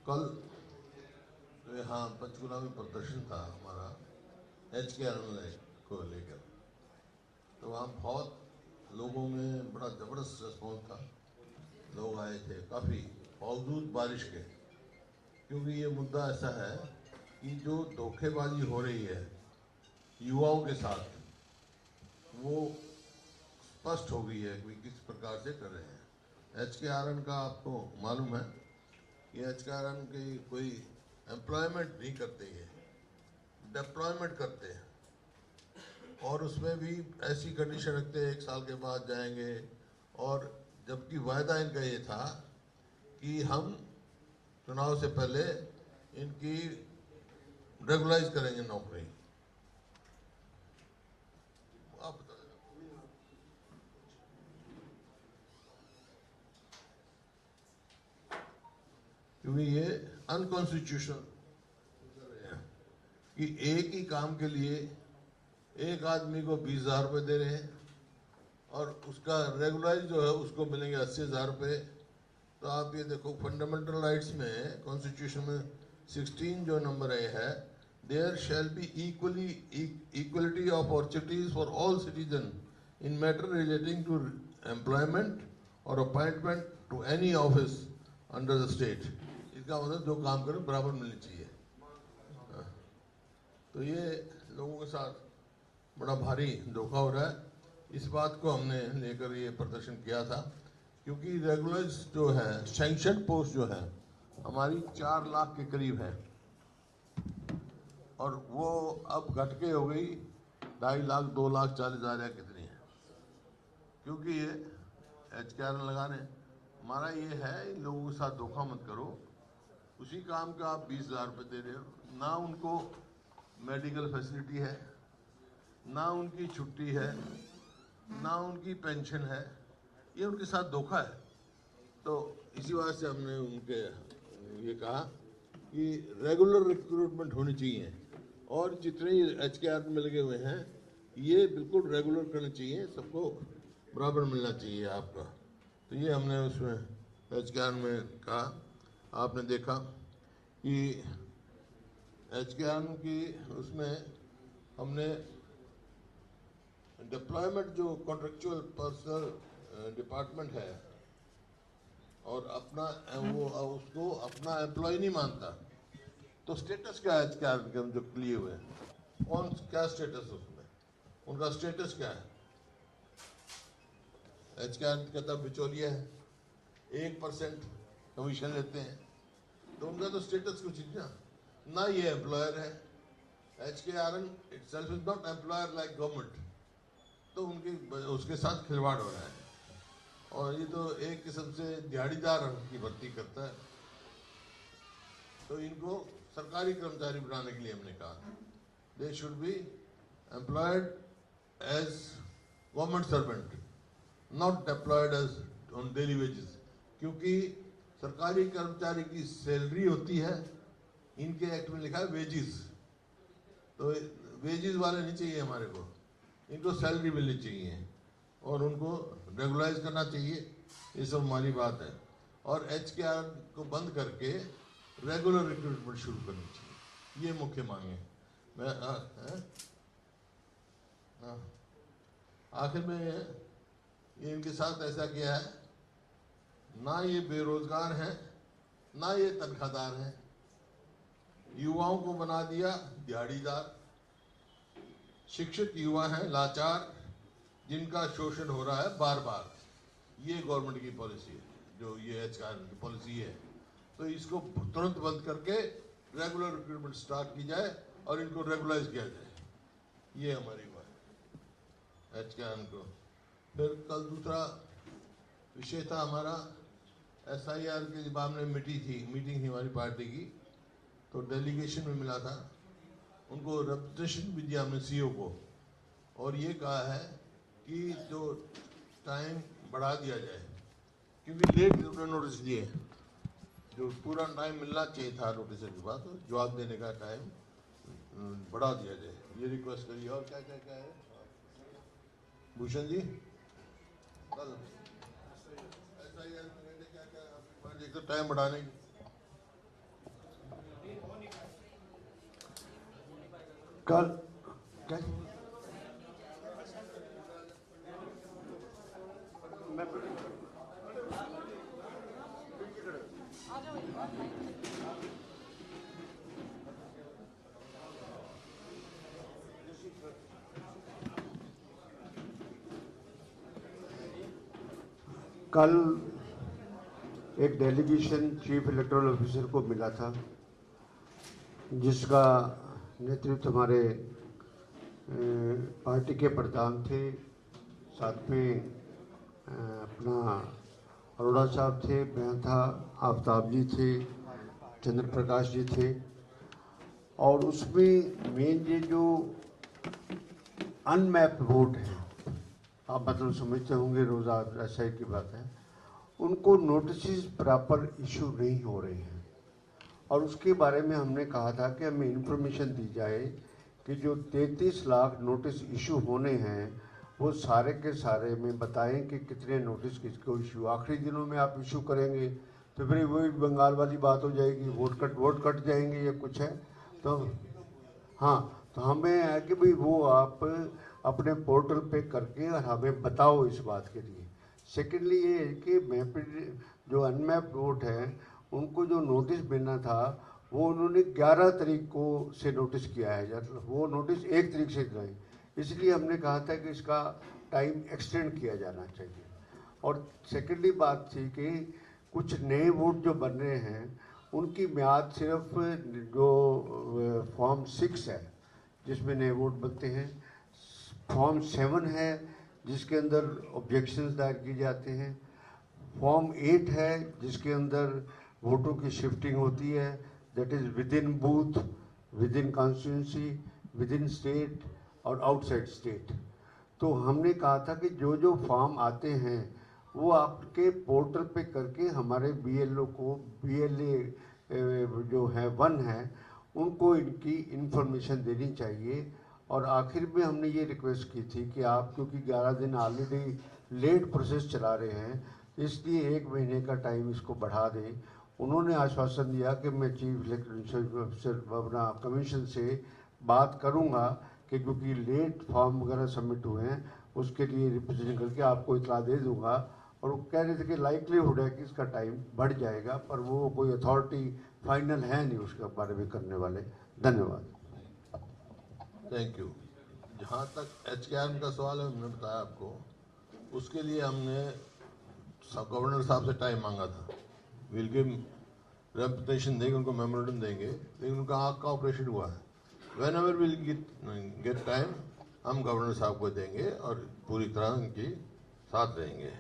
कल यहाँ पंचकुला में प्रदर्शन था हमारा HKRL को लेकर, तो वहाँ बहुत लोगों में बड़ा ज़बरदस्त रिस्पॉन्स था। लोग आए थे काफ़ी बावजूद बारिश के, क्योंकि ये मुद्दा ऐसा है कि जो धोखेबाजी हो रही है युवाओं के साथ, वो स्पष्ट हो गई है कि किस प्रकार से कर रहे हैं। HKRN का आपको मालूम है कि HKRN की कोई एम्प्लॉयमेंट नहीं करते, ये डिप्लॉयमेंट करते हैं, और उसमें भी ऐसी कंडीशन रखते हैं 1 साल के बाद जाएंगे, और जबकि वायदा इनका ये था कि हम चुनाव से पहले इनकी रेगुलाइज करेंगे नौकरी। आप बता देना। क्योंकि ये अनकॉन्स्टिट्यूशनल कि एक ही काम के लिए एक आदमी को 20,000 रुपये दे रहे हैं और उसका रेगुलराइज जो है उसको मिलेंगे 80,000 रुपये। तो आप ये देखो, फंडामेंटल राइट्स में कॉन्स्टिट्यूशन में 16 जो नंबर है, there shall be equality of opportunities for all citizen in matter relating to employment और appointment to any office under the state. इसका मतलब जो काम करें बराबर मिलनी चाहिए। तो ये लोगों के साथ बड़ा भारी धोखा हो रहा है। इस बात को हमने लेकर ये प्रदर्शन किया था, क्योंकि रेगुलर्स जो है, सैंक्शन पोस्ट जो है हमारी 4 लाख के करीब है, और वो अब घट के हो गई 2.5 लाख, 2,40,000 या कितनी है, क्योंकि ये HKRN लगा रहे हैं। हमारा ये है, इन लोगों के साथ धोखा मत करो। उसी काम का आप 20,000 रुपये दे रहे हो, ना उनको मेडिकल फैसिलिटी है, ना उनकी छुट्टी है, ना उनकी पेंशन है, ये उनके साथ धोखा है। तो इसी वजह से हमने उनके ये कहा कि रेगुलर रिक्रूटमेंट होनी चाहिए, और जितने HKRN में लगे हुए हैं ये बिल्कुल रेगुलर करना चाहिए, सबको बराबर मिलना चाहिए आपका। तो ये हमने उसमें HKRN में कहा। आपने देखा कि HKRN की उसमें हमने डिप्लॉयमेंट जो कॉन्ट्रेक्चुअल पर्सनल डिपार्टमेंट है, और अपना वो उसको अपना एम्प्लॉय नहीं मानता, तो स्टेटस क्या है HKRN के जो लिए हुए हैं, कौन क्या स्टेटस उसमें, उनका स्टेटस क्या है? HKRN कहता बिचौलिया है, 1% कमीशन लेते हैं, तो उनका तो स्टेटस कुछ नहीं ना ये एम्प्लॉयर है। HKRN itself is not employer like government, तो उनके उसके साथ खिलवाड़ हो रहा है, और ये तो एक किस्म से दिहाड़ीदार की भर्ती करता है। तो इनको सरकारी कर्मचारी बनाने के लिए हमने कहा they should be employed as government servant, not deployed as on daily wages, क्योंकि सरकारी कर्मचारी की सैलरी होती है, इनके एक्ट में लिखा है वेजेस, तो वेजेस वाले नहीं चाहिए हमारे को, इनको सैलरी मिलनी चाहिए और उनको रेगुलाइज करना चाहिए। ये सब हमारी बात है, और HKRN को बंद करके रेगुलर रिक्रूटमेंट शुरू करनी चाहिए, ये मुख्य मांग है। मैं आखिर में ये इनके साथ ऐसा किया है, ना ये बेरोजगार हैं, ना ये तनख्वाहदार हैं, युवाओं को बना दिया दिहाड़ीदार। शिक्षित युवा हैं लाचार, जिनका शोषण हो रहा है बार बार। ये गवर्नमेंट की पॉलिसी है, जो ये HKRN की पॉलिसी है। तो इसको तुरंत बंद करके रेगुलर रिक्रूटमेंट स्टार्ट की जाए और इनको रेगुलाइज किया जाए, ये हमारी बात है HKRN को। फिर कल दूसरा विषय था हमारा SIR की, जब हमने मीटिंग थी हमारी पार्टी की, तो डेलीगेशन में मिला था, उनको रिप्रेजेंटेशन भी दिया हमने CO को, और ये कहा है कि जो टाइम बढ़ा दिया जाए, क्योंकि लेट उन्होंने नोटिस दिए, जो पूरा टाइम मिलना चाहिए था नोटिस के बाद, तो जवाब देने का टाइम बढ़ा दिया जाए, ये रिक्वेस्ट करिए। और क्या क्या क्या है भूषण जी, कल SIR क्या क्या, एक तो टाइम बढ़ाने की कल क्या कल एक डेलीगेशन चीफ इलेक्टोरल ऑफिसर को मिला था, जिसका नेतृत्व हमारे पार्टी के प्रधान थे, साथ में अपना अरोड़ा साहब थे, मैं था, आफ्ताब जी थे, चंद्र प्रकाश जी थे। और उसमें मेन ये जो अनमैप्ड वोट है, आप मतलब समझते होंगे, रोज़ा ऐसा ही की बात है, उनको नोटिस प्रॉपर इशू नहीं हो रहे हैं। और उसके बारे में हमने कहा था कि हमें इन्फॉर्मेशन दी जाए कि जो 33 लाख नोटिस इशू होने हैं वो सारे के सारे में बताएं कि कितने नोटिस किसको इशू, आखिरी दिनों में आप इशू करेंगे तो फिर वही बंगाल वाली बात हो जाएगी, वोट कट जाएंगे या कुछ है। तो हाँ, तो हमें है कि भाई वो आप अपने पोर्टल पे करके और हमें बताओ इस बात के लिए। सेकेंडली ये है कि मैप्ड जो अनमैप्ड वोट है उनको जो नोटिस मिलना था वो उन्होंने 11 तारीख को से नोटिस किया है, वो नोटिस 1 तारीख से दिए, इसलिए हमने कहा था कि इसका टाइम एक्सटेंड किया जाना चाहिए। और सेकेंडली बात थी कि कुछ नए वोट जो बन रहे हैं उनकी म्याद सिर्फ जो फॉर्म 6 है जिसमें नए वोट बनते हैं, फॉर्म 7 है जिसके अंदर ऑब्जेक्शंस दायर किए जाते हैं, फॉर्म 8 है जिसके अंदर वोटों की शिफ्टिंग होती है, that is with in booth, with in constituency, with in state और आउटसाइड स्टेट। तो हमने कहा था कि जो जो फॉर्म आते हैं वो आपके पोर्टल पे करके हमारे BLO को, BLA जो है 1 है उनको इनकी इन्फॉर्मेशन देनी चाहिए। और आखिर में हमने ये रिक्वेस्ट की थी कि आप क्योंकि 11 दिन ऑलरेडी लेट प्रोसेस चला रहे हैं, इसलिए 1 महीने का टाइम इसको बढ़ा दें। उन्होंने आश्वासन दिया कि मैं चीफ इलेक्टोरल ऑफिसर अपना कमीशन से बात करूंगा कि क्योंकि लेट फॉर्म वगैरह सबमिट हुए हैं उसके लिए रिप्रेजेंट करके आपको इतला दे दूंगा। और वो कह रहे थे कि लाइकलीहुड है कि इसका टाइम बढ़ जाएगा, पर वो कोई अथॉरिटी फाइनल है नहीं उसके बारे में करने वाले। धन्यवाद। Thank you. जहाँ तक HKM का सवाल है, हमने बताया आपको, उसके लिए हमने गवर्नर साहब से टाइम मांगा था। विल गिव रेपुटेशन देंगे उनको, मेमोरेंडम देंगे, लेकिन उनका आँख का ऑपरेशन हुआ है। When ever will get time हम गवर्नर साहब को देंगे और पूरी तरह उनकी साथ रहेंगे।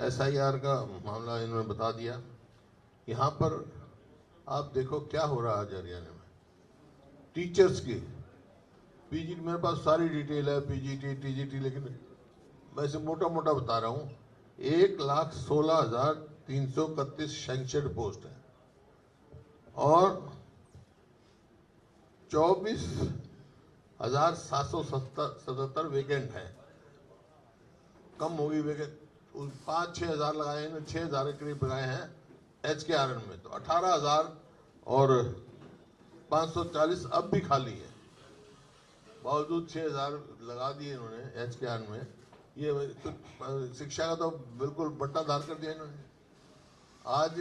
SIR का मामला इन्होंने बता दिया। यहाँ पर आप देखो क्या हो रहा है हरियाणा में टीचर्स की PGT, मेरे पास सारी डिटेल है, PGT TGT, लेकिन मैं इसे मोटा मोटा बता रहा हूँ। 1,16,331 सैंक्शनड पोस्ट है और 24,777 वेकेंट है। कम होगी वेकेंट, 5-6 हज़ार लगाए हैं, 6 हज़ार के करीब लगाए हैं HKRN में, तो 18,000 और 540 अब भी खाली है। बावजूद 6 हज़ार लगा दिए इन्होंने HKRN में। ये तो शिक्षा का तो बिल्कुल बट्टा धार कर दिया इन्होंने। आज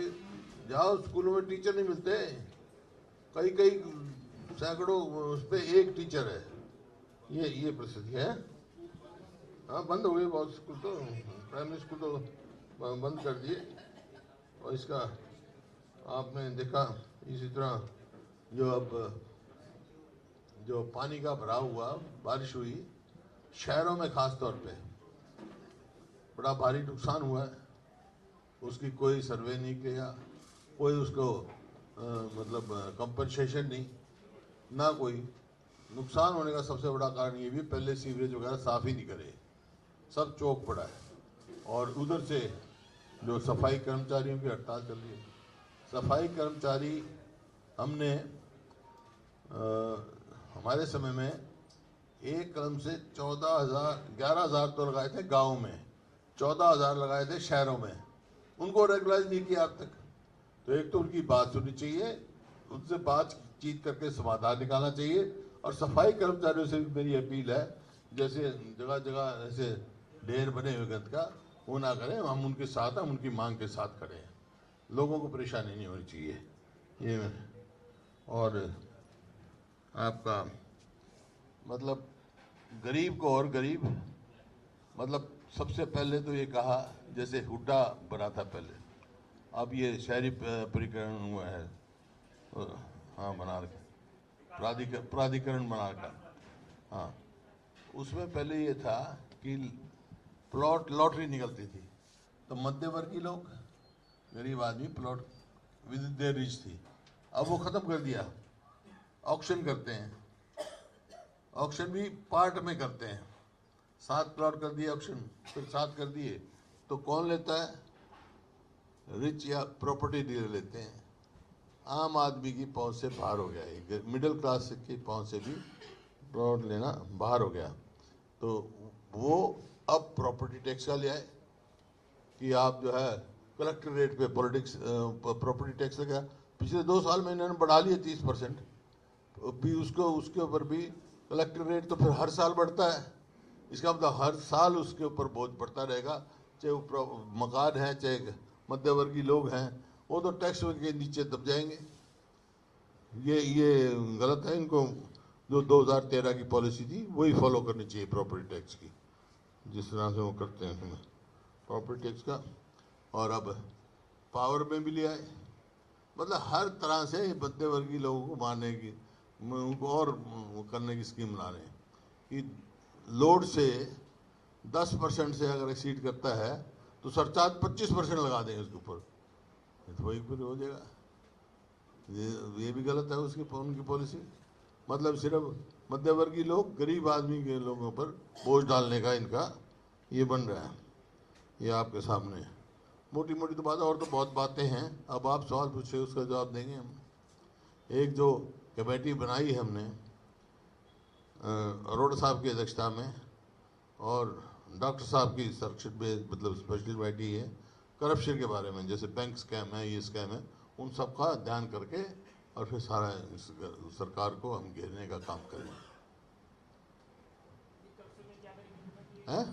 जाओ स्कूलों में टीचर नहीं मिलते, कई सैकड़ों उस पर एक टीचर है। ये परिस्थिति है। हाँ, बंद हो गए बहुत स्कूल, तो प्राइमरी स्कूल तो बंद कर दिए। और इसका आपने देखा इसी तरह जो पानी का भराव हुआ, बारिश हुई शहरों में, खास तौर पे बड़ा भारी नुकसान हुआ है। उसकी कोई सर्वे नहीं किया, कोई उसको मतलब कंपनसेशन नहीं, ना कोई। नुकसान होने का सबसे बड़ा कारण ये भी, पहले सीवरेज वगैरह साफ ही नहीं करे, सब चौक पड़ा है। और उधर से जो सफाई कर्मचारियों की हड़ताल चल रही है, सफाई कर्मचारी हमने हमारे समय में एक कलम से 11,000 तो लगाए थे गाँव में, 14,000 लगाए थे शहरों में। उनको रेगुलाइज नहीं किया अब तक। तो एक तो उनकी बात सुननी चाहिए, उनसे बातचीत करके समाधान निकालना चाहिए, और सफाई कर्मचारियों से भी मेरी अपील है, जैसे जगह जगह ऐसे ढेर बने हुए गंद का वो ना करें, हम उनके साथ हैं, हम उनकी मांग के साथ खड़े हैं, लोगों को परेशानी नहीं होनी चाहिए ये। और आपका मतलब गरीब को और गरीब, मतलब सबसे पहले तो ये कहा जैसे हुड्डा बना था पहले, अब ये शहरी परिकरण हुआ है, हाँ बना रखा, प्राधिकरण बना रखा। हाँ, उसमें पहले ये था कि प्लॉट लॉटरी निकलती थी, तो मध्यवर्गीय लोग, गरीब आदमी प्लॉट विद देयर रिच थी, अब वो खत्म कर दिया, ऑक्शन करते हैं, ऑक्शन भी पार्ट में करते हैं, 7 प्लॉट कर दिए ऑक्शन, फिर 7 कर दिए, तो कौन लेता है? रिच या प्रॉपर्टी डीलर लेते हैं। आम आदमी की पहुंच से बाहर हो गया है, मिडिल क्लास की पहुंच से भी प्लॉट लेना बाहर हो गया। तो वो अब प्रॉपर्टी टैक्स का ले आए कि आप जो है कलेक्टर रेट पे प्रॉपर्टी टैक्स लगा। पिछले 2 साल में इन्होंने बढ़ा लिया 30%, भी उसके ऊपर भी कलेक्टर रेट, तो फिर हर साल बढ़ता है, इसका मतलब हर साल उसके ऊपर बोझ बढ़ता रहेगा, चाहे वो मकान है चाहे मध्यवर्गीय लोग हैं, वो तो टैक्स के नीचे दब जाएंगे। ये गलत है, इनको जो 2013 की पॉलिसी थी वही फॉलो करनी चाहिए प्रॉपर्टी टैक्स की, जिस तरह से वो करते हैं प्रॉपर्टी टैक्स का। और अब पावर में भी ले आए, मतलब हर तरह से मध्यवर्गीय लोगों को मारने की, उनको और करने की स्कीम बना रहे हैं कि लोड से 10% से अगर एक्सीड करता है तो सरचार्ज 25% लगा दें उसके ऊपर, तो वही फिर हो जाएगा। ये भी गलत है उनकी पॉलिसी, मतलब सिर्फ मध्यवर्गीय लोग, गरीब आदमी के लोगों पर बोझ डालने का इनका ये बन रहा है। ये आपके सामने मोटी मोटी तो बात, और तो बहुत बातें हैं, अब आप सवाल पूछे उसका जवाब देंगे हम। एक जो कमेटी बनाई है हमने अरोड़ा साहब की अध्यक्षता में, और डॉक्टर साहब की संरक्षित में, मतलब स्पेशल कमेटी है करप्शन के बारे में, जैसे बैंक स्कैम है, ये स्कैम है, उन सब का ध्यान करके और फिर सारा सरकार को हम घेरने का काम करेंगे। हैं?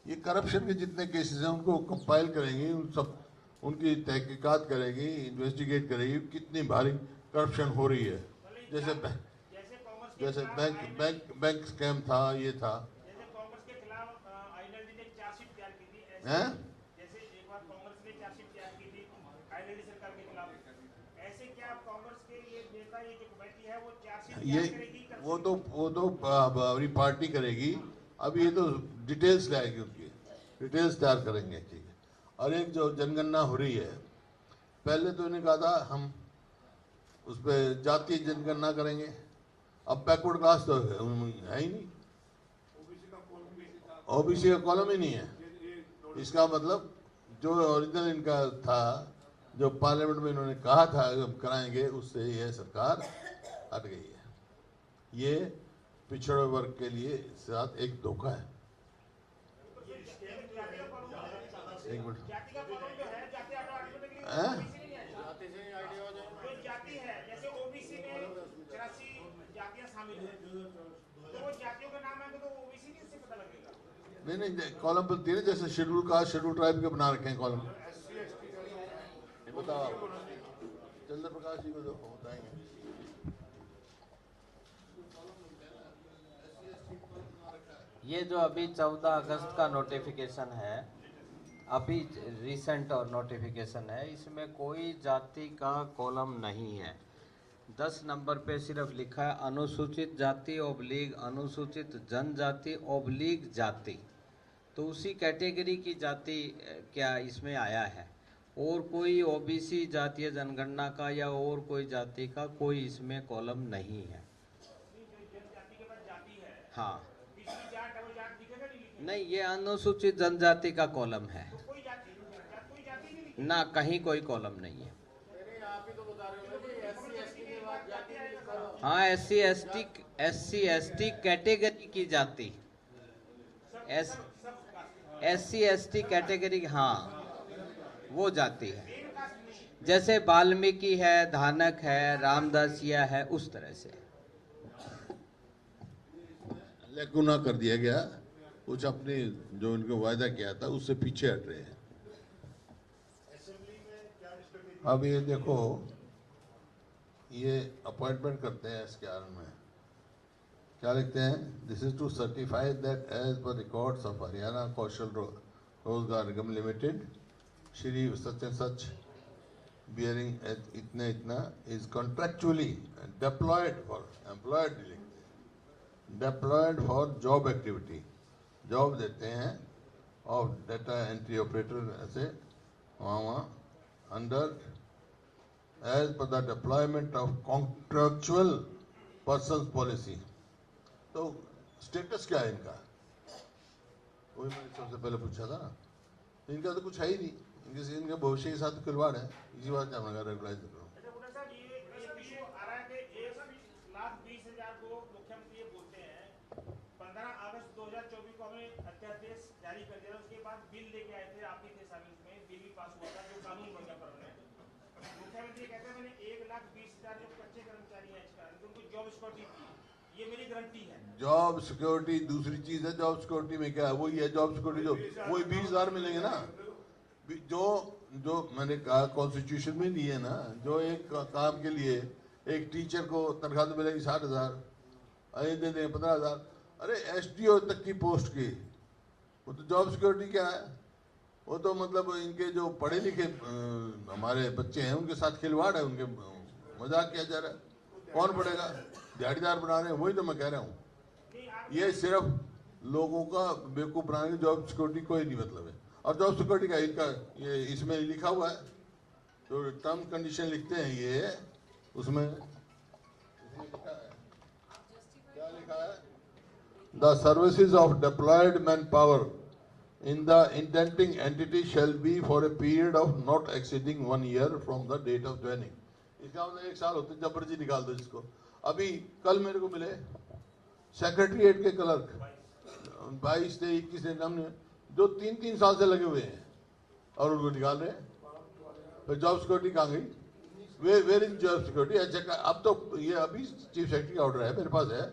ये करप्शन के जितने केसेस हैं उनको कंपाइल करेंगी, उन सब उनकी तहकीकात करेगी, इन्वेस्टिगेट करेगी कितनी भारी करप्शन हो रही है। जैसे बैंक स्कैम था, ये था। जैसे कांग्रेस के खिलाफ आईएनएलडी ने चार्जशीट तैयार की थी, हैं? जैसे एक बार कांग्रेस ने चार्जशीट तैयार की थी आईएनएलडी सरकार के खिलाफ, ऐसे क्या कांग्रेस के ये नेता, ये जो कमेटी है वो चार्जशीट तैयार करेगी? वो तो हमारी पार्टी करेगी, अभी ये तो डिटेल्स लाएगी, उनकी डिटेल्स तैयार करेंगे, ठीक है। और एक जो जनगणना हो रही है, पहले तो इन्हें कहा था हम उस पर जातीय जनगणना करेंगे, अब बैकवर्ड क्लास तो है ही नहीं, ओबीसी का कॉलम ही नहीं है। इसका मतलब जो ओरिजिनल इनका था, जो पार्लियामेंट में इन्होंने कहा था हम कराएंगे, उससे यह सरकार हट गई है। ये पिछड़े वर्ग के लिए साथ एक धोखा है। एक मिनट, जाति है, जैसे ओबीसी में 84 जातियां शामिल हैं, तो वो जातियों का नाम है तो ओबीसी नहीं, इससे पता लगेगा। नहीं, कॉलम बनती है, जैसे शेड्यूल कास्ट, शेड्यूल ट्राइब के बना रखे हैं कॉलम। बताओ आप, चंद्र प्रकाश जी को जो बताएंगे। ये जो अभी 14 अगस्त का नोटिफिकेशन है, अभी रिसेंट और नोटिफिकेशन है, इसमें कोई जाति का कॉलम नहीं है। 10 नंबर पे सिर्फ लिखा है अनुसूचित जाति ओब्लिग अनुसूचित जनजाति ओब्लिग जाति, तो उसी कैटेगरी की जाति क्या इसमें आया है, और कोई ओबीसी जातीय जनगणना का या और कोई जाति का कोई इसमें कॉलम नहीं है। हाँ, नहीं, ये अनुसूचित जनजाति का कॉलम है ना, कहीं कोई कॉलम नहीं है। हाँ, एससी एसटी कैटेगरी की जाति, एससी एसटी कैटेगरी, हाँ वो जाति है, जैसे वाल्मीकि है, धानक है, रामदासिया है, उस तरह से। लेकुना कर दिया गया, कुछ अपने जो इनको वायदा किया था उससे पीछे हट रहे हैं। अब ये देखो, ये अपॉइंटमेंट करते हैं इसके आर में क्या लिखते हैं, this is to certify that as per records of Haryana Kaushal Rozgar Nigam limited, Shri such and such bearing इतना इतना is contractually deployed for employed, deployed for job activity, job देते हैं और डाटा एंट्री ऑपरेटर ऐसे वहाँ under as per the deployment of contractual person policy. तो status क्या है इनका, वही मैंने सबसे पहले पूछा था ना, इनका तो कुछ है ही नहीं, इनके भविष्य के साथ खिलवाड़ है, इसी बात क्या मैं रेगुलाइज कर रहा हूँ। जारी कर दिया, उसके बाद बिल लेके आए थे, आप भी थे शामिल में, बिल भी पास हुआ था जो कानून बन गया परमानेंट। मुख्यमंत्री कहते हैं मैंने 1,20,000 जो कच्चे कर्मचारी हैं उनको जॉब सिक्योरिटी दी, ये मेरी गारंटी है। जॉब सिक्योरिटी दूसरी चीज है, जॉब सिक्योरिटी में क्या है, वही है जॉब सिक्योरिटी, जो वही 20,000 मिलेंगे ना, जो मैंने कहा कॉन्स्टिट्यूशन में नहीं है ना, जो एक काम के लिए एक टीचर को तनख्वाह तो मिलेगी 60,000, अरे दे दें 15,000, अरे SDO तक की पोस्ट की, वो तो जॉब सिक्योरिटी क्या है, वो तो मतलब इनके जो पढ़े लिखे हमारे बच्चे हैं उनके साथ खिलवाड़ है, उनके मजाक किया जा रहा है, कौन पढ़ेगा, दिहाड़ीदार बना रहे हैं, वही तो मैं कह रहा हूँ। ये सिर्फ लोगों का बेवकूफ़ बनाने की जॉब सिक्योरिटी कोई नहीं मतलब है। और जॉब सिक्योरिटी का इनका ये इसमें लिखा हुआ है, जो टर्म कंडीशन लिखते हैं ये, उसमें लिखा है, क्या लिखा है, the services of deployed man power in the intending entity shall be for a period of not exceeding 1 year from the date of joining। इसका मतलब 1 साल होते जबरदस्ती निकाल दो इसको। अभी कल मेरे को मिले सेक्रेटरीट के क्लर्क 22 से 21 से नाम जो 3-3 साल से लगे हुए हैं और उनको निकाल रहे हैं, तो जॉब सिक्योरिटी कहाँ गई, वेयर इज जॉब सिक्योरिटी। अच्छा अब तो ये अभी चीफ सेक्रेटरी का ऑर्डर है मेरे पास है,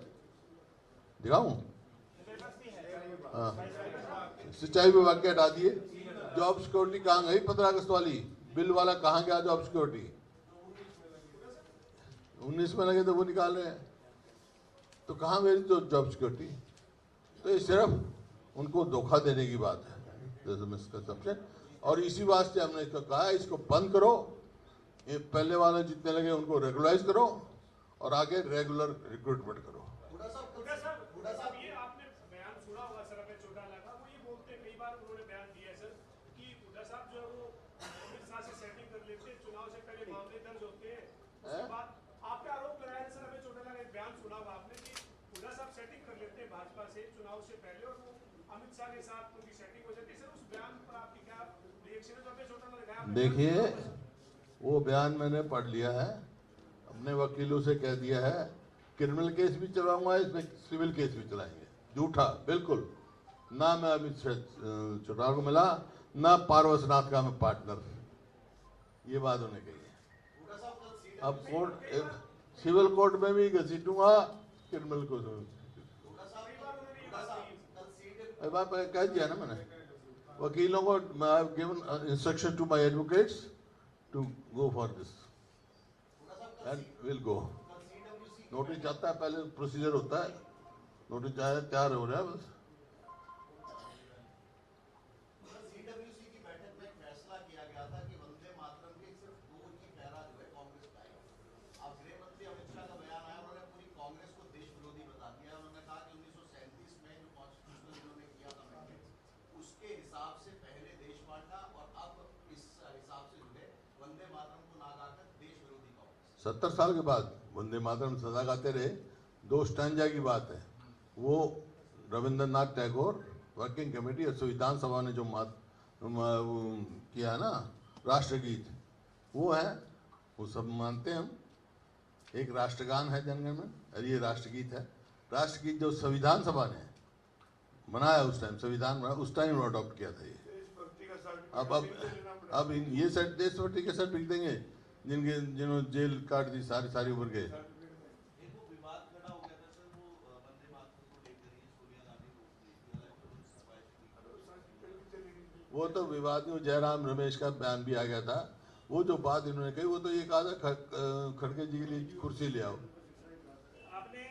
दिखाऊं, हाँ, सिंचाई विभाग के हटा दिए, जॉब सिक्योरिटी कहाँ गई, 15 अगस्त वाली बिल वाला कहाँ गया जॉब सिक्योरिटी, 19 में लगे तो वो निकाल रहे हैं, तो कहाँ गई तो जॉब सिक्योरिटी। तो ये सिर्फ उनको धोखा देने की बात है, और इसी वास्ते हमने इसको कहा इसको बंद करो, ये पहले वाले जितने लगे उनको रेगुलाइज करो और आगे रेगुलर रिक्रूटमेंट करो। देखिए वो बयान मैंने पढ़ लिया है, अपने वकीलों से कह दिया है, क्रिमिनल केस भी चलाऊंगा, इसमें सिविल केस भी चलाएंगे, झूठा बिल्कुल ना, मैं अमित चौटाला को मिला ना पार्वसनाथ का मैं पार्टनर, ये बात उन्हें कही है। अब कोर्ट सिविल कोर्ट में भी घसीटूंगा क्रिमिनल को, बात कह दिया ना मैंने वकीलों को, I have given instruction to my advocates to go for this and will go. Notice जाता है, पहले प्रोसीजर होता है, नोटिस जाए तैयार हो रहा है बस। वंदे मातरम को ना गाकर देश विरोधी कांग्रेस। 70 साल के बाद वंदे मातरम सदा गाते रहे। 2 स्टैंजा की बात है, वो रविंद्रनाथ टैगोर वर्किंग कमेटी और संविधान सभा ने जो किया है ना राष्ट्रगीत, वो है, वो सब मानते हैं हम। एक राष्ट्रगान है जनगण में, और ये राष्ट्रगीत है। राष्ट्रगीत जो संविधान सभा ने बनाया उस टाइम, संविधान बना उस टाइम अडॉप्ट किया था ये। अब ये देशभक्ति के सर्टिफिकेट देंगे जिन्होंने जेल काट दी सारी उम्र के। वो तो विवाद में जयराम रमेश का बयान भी आ गया था। वो जो बात इन्होंने कही वो तो ये कहा था खड़गे जी के लिए कुर्सी ले आओ। आपने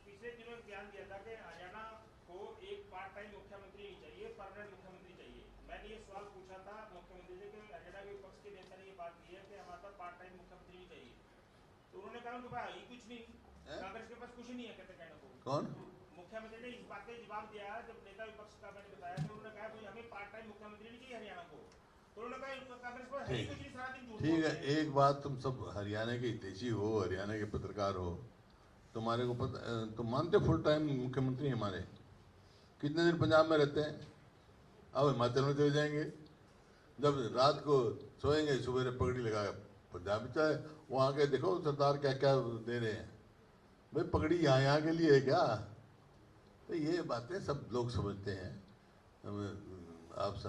पिछले दिनों एक बयान दिया था कि हरियाणा को एक पार्ट टाइम मुख्यमंत्री नहीं चाहिए, परमानेंट मुख्यमंत्री चाहिए। मैंने ये सवाल पूछा था मुख्यमंत्री से कि हरियाणा के विपक्ष के नेता ने ये बात की है कि हमारे पास पार्ट टाइम मुख्यमंत्री नहीं चाहिए, तो उन्होंने कहा उनके पास कुछ नहीं, कांग्रेस के पास कुछ नहीं है, कहते कहने को। कौन मुख्यमंत्री ने इस बात का जवाब दिया जब नेता विपक्ष का मैंने बताया, तो उन्होंने कहा भाई हमें पार्ट टाइम मुख्यमंत्री नहीं चाहिए हरियाणा को, तो उन्होंने कहा कांग्रेस पर है ही कुछ नहीं, सारा दिन झूठ ठीक है। बोलते हैं। एक बात, तुम सब हरियाणा के हितैषी हो, हरियाणा के पत्रकार हो, तुम्हारे को पता, तुम मानते फुल टाइम मुख्यमंत्री हमारे कितने दिन पंजाब में रहते हैं? अब हिमाचल में चले जाएंगे, जब रात को सोएंगे सुबह पगड़ी लगा पंजाब में चाहे वहाँ के देखो सरदार क्या क्या दे रहे हैं। भाई पगड़ी यहाँ के लिए है क्या? तो ये बातें सब लोग समझते हैं।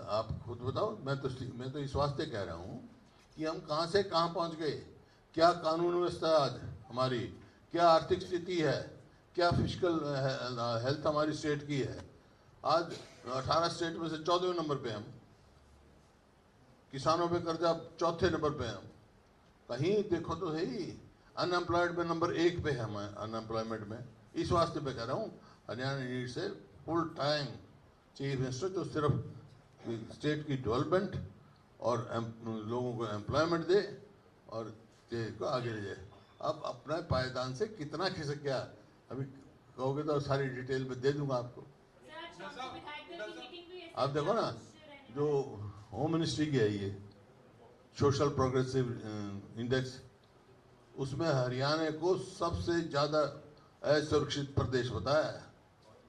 आप खुद बताओ। मैं तो इस वास्ते कह रहा हूँ कि हम कहाँ से कहाँ पहुँच गए, क्या कानून व्यवस्था आज हमारी, क्या आर्थिक स्थिति है, क्या फिजिकल हेल्थ हमारी स्टेट की है। आज 18 स्टेट में से 14वें नंबर पे हम, किसानों पे कर्जा 4थे नंबर पे हम। कहीं देखो तो सही, अनएम्प्लॉयड में नंबर 1 पे है हम अनएम्प्लॉयमेंट में। इस वास्ते पे कह रहा हूँ हरियाणा नीड से फुल टाइम चीफ मिनिस्टर जो सिर्फ स्टेट की डेवलपमेंट और लोगों को एम्प्लॉयमेंट दे और स्टेट को आगे ले जाए। अब अपना पायदान से कितना खिसक गया अभी कहोगे तो सारी डिटेल में दे दूंगा आपको। आप देखो ना, जो होम मिनिस्ट्री की है ये सोशल प्रोग्रेसिव इंडेक्स, उसमें हरियाणा को सबसे ज़्यादा असुरक्षित प्रदेश बताया है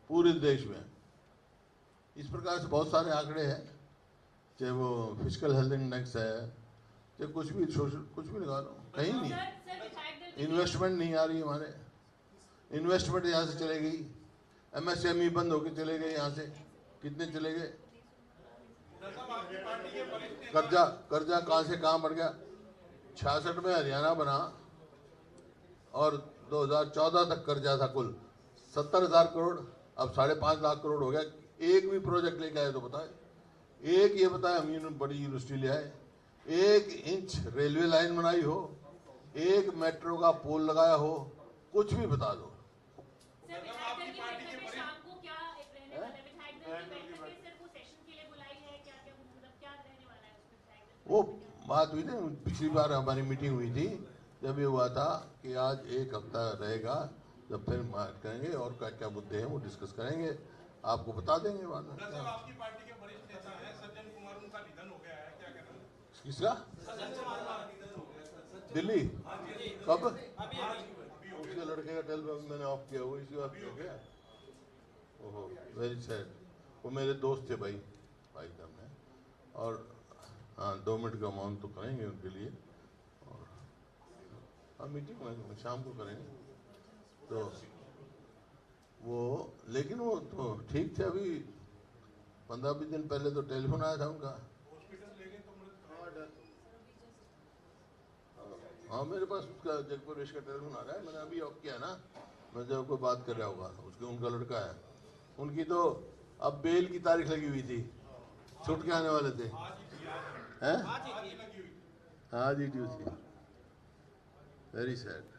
पूरे देश में। इस प्रकार से बहुत सारे आंकड़े हैं, चाहे वो फिजिकल हेल्थ इंडेक्स है, चाहे कुछ भी सोशल, कुछ भी लगा लो, कहीं नहीं इन्वेस्टमेंट नहीं आ रही हमारे। इन्वेस्टमेंट यहाँ से चले गई, एमएसएमई बंद होके चले गए यहाँ से, कितने चले गए। कर्जा कहाँ से कहाँ बढ़ गया। 66 में हरियाणा बना और 2014 तक कर्जा था कुल 70,000 करोड़, अब 5.5 लाख करोड़ हो गया। एक भी प्रोजेक्ट लेके आए तो बताए, एक ये बताए हम बड़ी यूनिवर्सिटी ले आए, 1 इंच रेलवे लाइन बनाई हो, 1 मेट्रो का पोल लगाया हो, कुछ भी बता दो। वो बात हुई थी पिछली बार हमारी मीटिंग हुई थी, जब ये हुआ था कि आज 1 हफ्ता रहेगा, जब फिर बात करेंगे और क्या क्या मुद्दे हैं वो डिस्कस करेंगे, आपको बता देंगे बाद में। आपकी पार्टी के वरिष्ठ नेता हैं सज्जन कुमार, उनका निधन हो गया है, क्या कहना है? किसका? दिल्ली कब? उसके लड़के का टेलीफोन मैंने ऑफ किया, वो इसी बात हो गया। ओहो वेरी सैड। वो मेरे दोस्त थे भाई साहब ने, और हाँ 2 मिनट का मौन तो करेंगे उनके लिए, और हाँ मीटिंग में शाम को करेंगे तो वो। लेकिन वो तो ठीक थे, अभी 15-20 दिन पहले तो टेलीफोन आया था उनका। हाँ मेरे पास उसका जगप्रवेश का टेलीफोन आ रहा है, मैंने अभी ऑफ किया ना, मैं जब कोई बात कर रहा होगा उसके, उनका लड़का है, उनकी तो अब बेल की तारीख लगी हुई थी, छूट के आने वाले थे हैं, आज ही ड्यू थी। Very sad.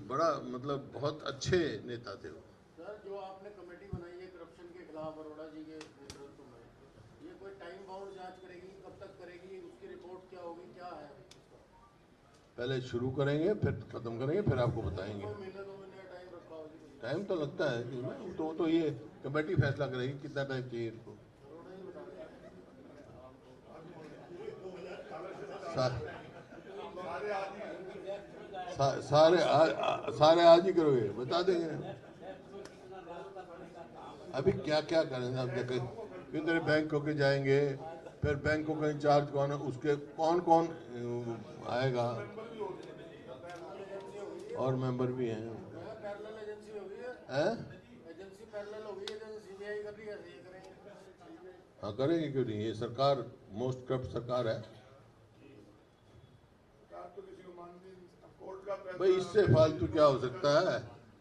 बड़ा मतलब बहुत अच्छे नेता थे वो। सर जो आपने कमेटी बनाई है करप्शन के खिलाफ अरोड़ा जी के नेतृत्व में, ये कोई टाइम बाउंड जांच करेगी, कब तक करेगी, उसकी रिपोर्ट क्या होगी, क्या है? पहले शुरू करेंगे फिर खत्म करेंगे, फिर आपको बताएंगे। महीने 2 महीने टाइम रखा होगी? टाइम तो लगता है कि मैं तो ये कमेटी फैसला करेगी कितना टाइम चाहिए इनको। सारे आज ही करोगे, बता देंगे अभी क्या क्या करेंगे। अब देखें कितने बैंक होके जाएंगे, फिर बैंकों का इंचार्ज कौन है, उसके कौन कौन आएगा, और मेंबर भी हैं। पैरेलल एजेंसी होगी हैं? एजेंसी पैरेलल होगी, जैसे सीबीआई कर रही है ऐसे ही करेंगे। हाँ करेंगे, क्यों नहीं। ये सरकार मोस्ट करप्ट सरकार है भाई, इससे फालतू क्या हो सकता है।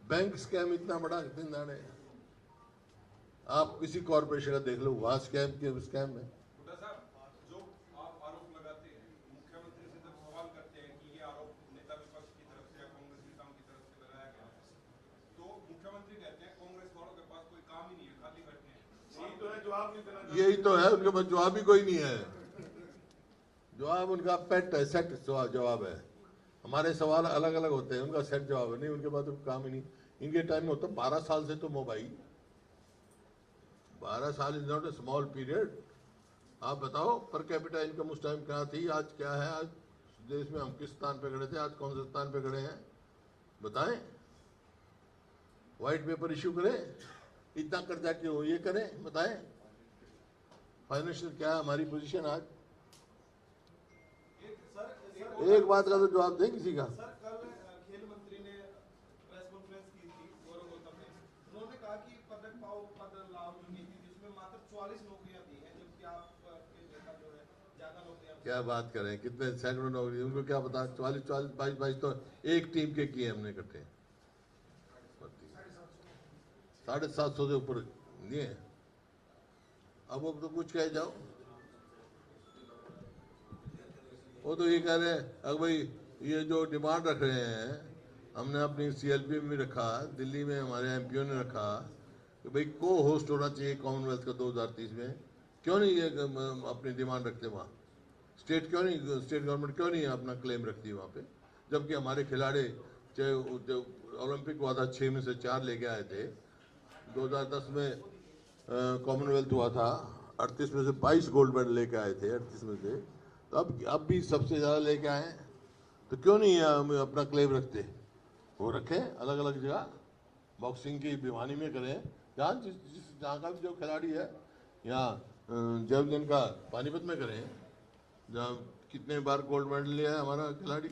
बैंक स्कैम इतना बड़ा दिन दाड़े आप किसी कॉरपोरेशन का देख लो, वहाँ स्कैम है। हुड्डा साहब, जो आप आरोप लगाते हैं, मुख्यमंत्री से जब सवाल करते हैं कि ये आरोप नेता विपक्ष की तरफ से या कांग्रेस नेताओं की तरफ से लगाया गया है, तो मुख्यमंत्री कहते हैं कांग्रेस वालों के पास कोई काम ही नहीं है, खाली बैठे हैं। यही तो है जवाब नहीं देना। यही तो है, उनके पास जवाब ही कोई नहीं है। जवाब उनका पेट है, सेट जवाब है। हमारे सवाल अलग अलग होते हैं, उनका सेट जवाब है नहीं, उनके पास तो काम ही नहीं। इनके टाइम में होता 12 साल से तो मोबाइल, 12 साल is not a small period. आप बताओ पर कैपिटा इनकम उस टाइम क्या थी, आज क्या है? आज देश में हम किस स्थान पे खड़े थे, आज कौन से स्थान पे खड़े हैं बताएं। व्हाइट पेपर इश्यू करें, इतना कर्जा क्यों ये करें बताएं। फाइनेंशियल क्या है हमारी पोजीशन आज? एक बात का तो जवाब दें किसी का। सर, कल खेल मंत्री ने प्रेस कॉन्फ्रेंस की थी गौरव गौतम ने, उन्होंने कहा कि पदक पाओ पद लाओ जो नीति, जिसमें मात्र 44 नौकरियां दी हैं, जबकि आपके नेता जो है ज्यादा नौकरियां। क्या बात करें, कितने सैकड़ों नौकरी, उनको क्या पता। 44 22 तो एक टीम के किए हमने इकट्ठे, 750 से ऊपर दिए। अब तो कुछ कह जाओ, वो तो ये कह रहे हैं अगर भाई ये जो डिमांड रख रहे हैं, हमने अपनी CLP में रखा, दिल्ली में हमारे MPO ने रखा कि भाई को होस्ट होना चाहिए कॉमनवेल्थ का 2030 में। क्यों नहीं ये अपनी डिमांड रखते वहाँ? स्टेट क्यों नहीं, स्टेट गवर्नमेंट क्यों नहीं अपना क्लेम रखती वहाँ पे? जबकि हमारे खिलाड़ी चाहे ओलंपिक हुआ था 6 में से 4 लेके आए थे, 2010 में कॉमनवेल्थ हुआ था, 38 में से 22 गोल्ड मेडल लेके आए थे 38 में से। तो अब भी सबसे ज़्यादा लेके आए, तो क्यों नहीं अपना क्लेम रखते? वो रखें अलग अलग जगह, बॉक्सिंग की भिवानी में करें, जहाँ का भी जो खिलाड़ी है, यहाँ जेवलिन का पानीपत में करें, जहाँ कितने बार गोल्ड मेडल लिया है हमारा खिलाड़ी।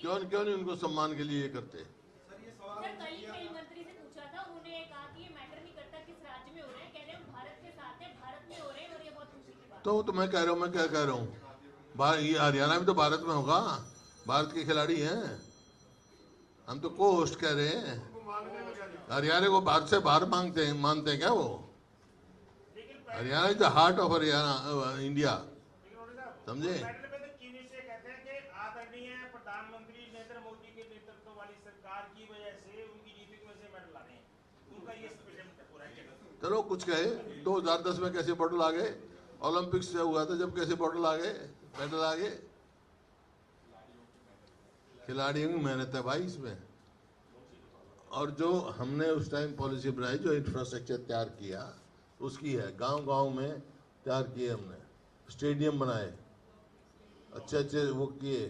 क्यों नहीं उनको सम्मान के लिए ये करते? सर, ये सवाल कल ही खेल मंत्री से पूछा था, उन्होंने कहा कि ये मैटर नहीं करता किस राज्य में हो रहे हैं, कह रहे हैं भारत के साथ है, भारत में हो रहे हैं और ये बहुत खुशी की बात। तो मैं कह रहा हूँ, मैं क्या कह रहा हूँ, ये हरियाणा भी तो भारत में होगा, भारत के खिलाड़ी हैं। हम तो को होस्ट कह रहे हैं, हरियाणा को भारत से बाहर मानते हैं क्या वो? Haryana is the heart of Haryana India, समझे? आदरणीय प्रधानमंत्री नरेंद्र मोदी के नेतृत्व वाली सरकार की वजह से, उनकी नीति की वजह से मेडल ला रहे हैं, उनका ये स्पेशल पूरा है। चलो कुछ कहे, 2010 में कैसे मेडल आ गए? ओलंपिक्स से हुआ था जब, कैसे मेडल आ गए? मेडल आ गए। खिलाड़ियों की मेहनत है भाई इसमें। और जो हमने उस टाइम पॉलिसी बनाई, जो इंफ्रास्ट्रक्चर तैयार किया उसकी है, गांव-गांव में तैयार किए हमने, स्टेडियम बनाए, अच्छे वो किए,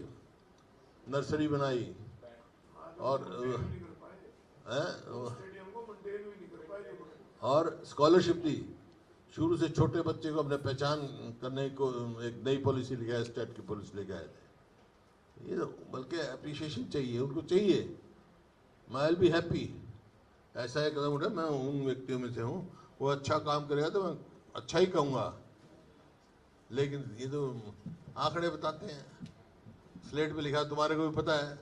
नर्सरी बनाई, और स्कॉलरशिप दी। शुरू से छोटे बच्चे को अपने पहचान करने को एक नई पॉलिसी लेके आए, स्टेट की पॉलिसी लेके आए थे। ये तो बल्कि अप्रिशिएशन चाहिए, उनको चाहिए। मैं विल बी हैप्पी, ऐसा एक कदम उठा, मैं उन व्यक्तियों में से हूँ, वो अच्छा काम करेगा तो मैं अच्छा ही कहूँगा। लेकिन ये तो आंकड़े बताते हैं, स्लेट पे लिखा, तुम्हारे को भी पता है,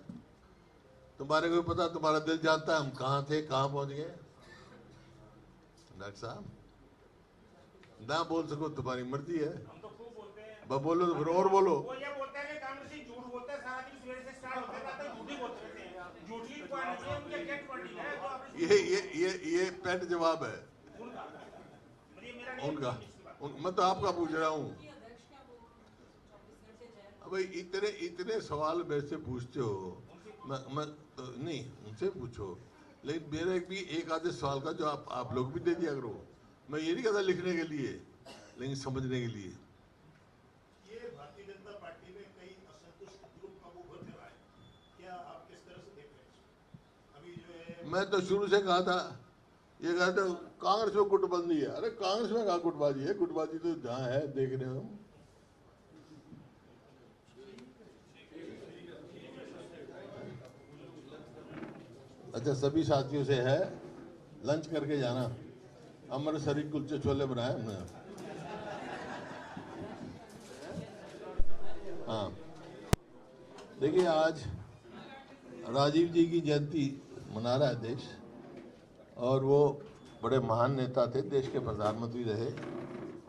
तुम्हारे को भी पता, तुम्हारा दिल जानता है हम कहाँ थे, कहाँ पहुँच गए। डॉक्टर साहब ना बोल सको तुम्हारी मर्जी है, हम तो खूब बोलते हैं, बोलो तो फिर और बोलो। वो ये बोलते हैं कि कांग्रेसी झूठ बोलते हैं, सारा दिन सवेरे से स्टार्ट होते हैं, तो झूठ ही बोलते रहते हैं। झूठ की क्वालिटी है, उनके गेट क्वालिटी है, जो आपने ये पेट जवाब है उनका, मेरा नहीं उनका। मैं तो आपका पूछ रहा हूँ। अब इतने सवाल मेरे से पूछते हो, मैं तो नहीं, उनसे पूछो, लेकिन मेरे भी एक आधे सवाल का जो आप लोग भी दे दिया करो। मैं ये नहीं कहता लिखने के लिए, लेकिन समझने के लिए। ये भारतीय जनता पार्टी में कई असंतुष्ट ग्रुप का उभर रहा है, क्या आप किस तरह से देख रहे हैं? अभी जो है, मैं तो शुरू से कहा था, ये कहा था कांग्रेस में गुटबंदी है। अरे कांग्रेस में कहा गुटबाजी है? गुटबाजी तो जहाँ है देख रहे हो हम। अच्छा, सभी साथियों से है लंच करके जाना। अमृतसरी कुलचे छोले बनाए हमने। हाँ, देखिए आज राजीव जी की जयंती मना रहा है देश, और वो बड़े महान नेता थे, देश के प्रधानमंत्री रहे,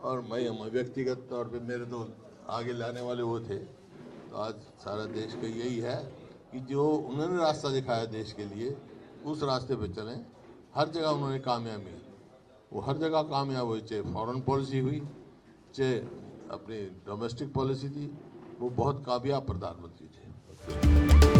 और मैं व्यक्तिगत तौर पे मेरे तो आगे लाने वाले वो थे। तो आज सारा देश का यही है कि जो उन्होंने रास्ता दिखाया देश के लिए, उस रास्ते पे चलें। हर जगह उन्होंने कामयाबी, वो हर जगह कामयाब हुई, चाहे फॉरेन पॉलिसी हुई, चाहे अपनी डोमेस्टिक पॉलिसी थी, वो बहुत कामयाब प्रधानमंत्री थे।